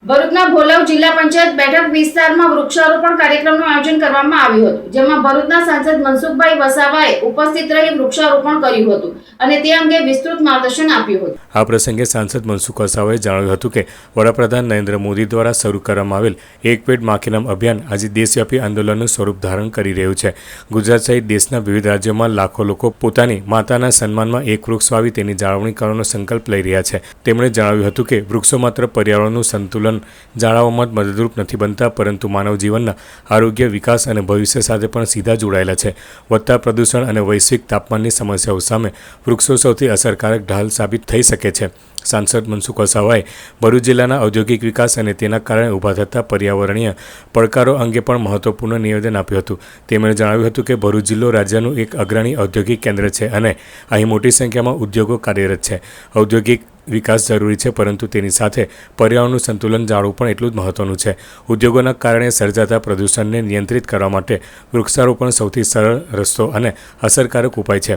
ભરૂચના ભોલાવ જિલ્લા પંચાયત બેઠક વિસ્તારમાં વૃક્ષારોપણ કાર્યક્રમનું આયોજન કરવામાં આવ્યું હતું, જેમાં ભરૂચના સાંસદ મનસુખભાઈ વસાવાએ ઉપસ્થિત રહી વૃક્ષારોપણ કર્યું હતું અને તે અંગે વિસ્તૃત માર્ગદર્શન આપ્યું હતું। આ પ્રસંગે સાંસદ મનસુખ વસાવાએ જણાવ્યું હતું કે વડાપ્રધાન નરેન્દ્ર મોદી દ્વારા શરૂ કરવામાં આવેલ એક પેડ માં કે નામ અભિયાન આજે દેશવ્યાપી આંદોલનનું સ્વરૂપ ધારણ કરી રહ્યું છે। ગુજરાત સહિત દેશના વિવિધ રાજ્યોમાં લાખો લોકો પોતાની માતાના સન્માનમાં એક વૃક્ષ વાવી તેની જાળવણી કરવાનો સંકલ્પ લઈ રહ્યા છે। તેમણે જણાવ્યું હતું કે વૃક્ષો માત્ર પર્યાવરણનું સંતુલન જાળવવામાં મદદરૂપ નથી બનતા, પરંતુ માનવ જીવનના આરોગ્ય, વિકાસ અને ભવિષ્ય સાથે પણ સીધા જોડાયેલા છે। વધતા પ્રદૂષણ અને વૈશ્વિક તાપમાનની સમસ્યાઓ સામે વૃક્ષો સૌથી અસરકારક ઢાલ સાબિત થઈ શકે છે। સાંસદ મનસુખ વસાવાએ ભરૂચ જિલ્લાના ઔદ્યોગિક વિકાસ અને તેના કારણે ઊભા થતા પર્યાવરણીય પડકારો અંગે પણ મહત્વપૂર્ણ નિવેદન આપ્યું હતું। તેમણે જણાવ્યું હતું કે ભરૂચ જિલ્લો રાજ્યનું એક અગ્રણી ઔદ્યોગિક કેન્દ્ર છે અને અહીં મોટી સંખ્યામાં ઉદ્યોગો કાર્યરત છે। ઔદ્યોગિક વિકાસ જરૂરી છે, પરંતુ તેની સાથે પર્યાવરણનું સંતુલન જાળવવું પણ એટલું જ મહત્વનું છે। ઉદ્યોગોના કારણે સર્જાતા પ્રદૂષણને નિયંત્રિત કરવા માટે વૃક્ષારોપણ સૌથી સરળ રસ્તો અને અસરકારક ઉપાય છે।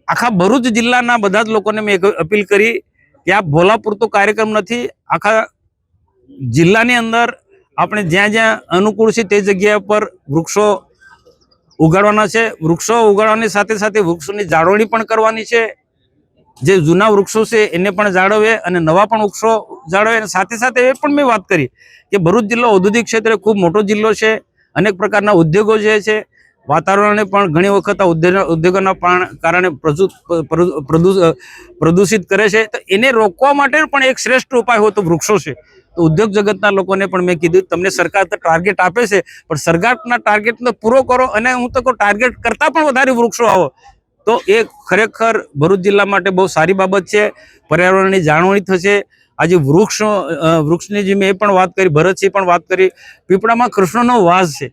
આખા ભરૂચ જિલ્લાના બધા જ લોકોને મેં અપીલ કરી કે આ ભોલા પૂરતો કાર્યક્રમ નથી, આખા જિલ્લાની અંદર આપણે જ્યાં જ્યાં અનુકૂળ છે તે જગ્યા પર વૃક્ષો ઉગાડવાના છે। વૃક્ષો ઉગાડવાની સાથે સાથે વૃક્ષોની જાળવણી પણ કરવાની છે। જે જૂના વૃક્ષો છે એને પણ જાળવે અને નવા પણ વૃક્ષો જાળવે। અને સાથે સાથે એ પણ મેં વાત કરી કે ભરૂચ જિલ્લો ઔદ્યોગિક ક્ષેત્રે ખૂબ મોટો જિલ્લો છે, અનેક પ્રકારના ઉદ્યોગો જે છે, વાતાવરણને પણ ઘણી વખત ઉદ્યોગોના કારણે પ્રદૂષિત કરે છે, તો એને રોકવા માટે પણ એક શ્રેષ્ઠ ઉપાય હોય તો વૃક્ષો છે। તો ઉદ્યોગ જગતના લોકોને પણ મેં કીધું તમને સરકાર તો ટાર્ગેટ આપે છે, પણ સરકારના ટાર્ગેટને પૂરો કરો અને હું તો કહું ટાર્ગેટ કરતાં પણ વધારે વૃક્ષો આવો તો એ ખરેખર ભરૂચ જિલ્લા માટે બહુ સારી બાબત છે। પર્યાવરણની જાળવણી થશે। આજે વૃક્ષની જે મેં પણ વાત કરી, ભરતસિંહ પણ વાત કરી, પીપળામાં કૃષ્ણનો વાસ છે।